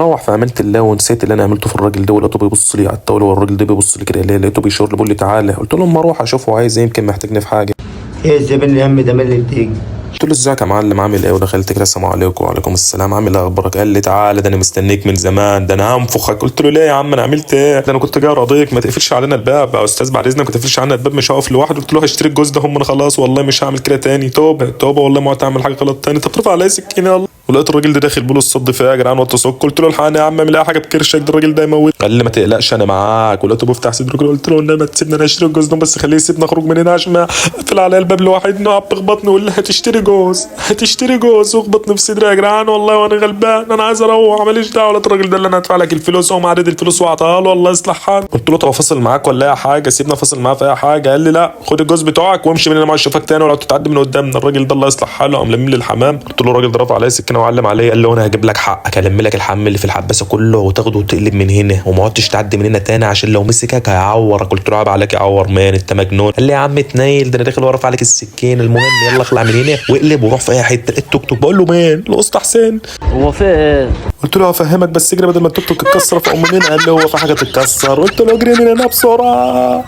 روح في امانه الله ونسيت اللي انا عملته في الراجل ده، ولقيته بيبص لي على الطاوله والراجل ده بيبص لي كده، لقيته بيشاور لي بيقول لي تعالى. قلت له اما اروح اشوفه عايز إيه، يمكن محتاجني في حاجه. ايه الزبون الهم ده من اللي بتيجي؟ قلت له ازيك يا معلم عامل ايه، ودخلت كده السلام عليكم وعليكم السلام عامل ايه اخبارك. قال لي تعالى ده انا مستنيك من زمان، ده انا هنفخك. قلت له ليه يا عم انا عملت ايه، ده انا كنت جاي راضيك ما تقفلش علينا الباب يا استاذ بعد اذنك، ما تقفلش علينا الباب مش هقف لوحدي. قلت له هشتري الجوز ده هم انا خلاص والله مش هعمل كده تاني، توبه توبه والله ما هتعمل حاجه غلط تاني. طب رفع عليا سكينه والله. ولقيت الراجل ده داخل بيقول الصد فيا يا جدعان وتصك. قلت له الحقني يا عم اعمل اي حاجه بكرشك ده الراجل ده يموت. قال لي ما تقلقش انا معاك. ولقيته بيفتح صدره كده، قلت له انما تسيبني انا اشتري الجوز ده بس خليه يسيبني اخرج من هنا عشان ما اقفل عليا الباب لوحدي وقعد بخبطني ويقول لي هتشتري جوز هتشتري جوز واخبطني في صدري يا جدعان والله وانا غلبان انا عايز اروح ماليش دعوه. لقيت الراجل ده اللي انا هدفع لك الفلوس هو معرض الفلوس وعطاها له والله يصلح حالك. قلت له طب افصل معاك ولا اي حاجه، سيبنا افصل معاه في اي حاجه. قال لي لا خد الجوز بتوعك وامشي من هنا ما اشوفك تاني ولا تتعدي من قدامنا. الراجل ده الله يصلح حاله قام لمم لي الحمام. قلت له الراجل ده رفع عليا سكينه وعلم عليا، قال له انا هجيب لك حقك، هلم لك الحمام اللي في الحباسه كله وتاخده وتقلب من هنا وما عدتش تعدي من هنا تاني عشان لو مسكك هيعورك. قلت له عيب عليك يعور مان انت مجنون. قال لي يا عم اتنيل ده انا داخل ورفع عليك السكين، المهم يلا اخلع من هنا واقلب وروح في اي حته. التوك توك بقول له مان القسط حسين. هو في ايه؟ قلت له هفهمك بس اجري بدل ما التوك توك اتكسر في ام مين. قال لي هو في حاجه تتكسر. قلت له اجري من هنا بسرعه.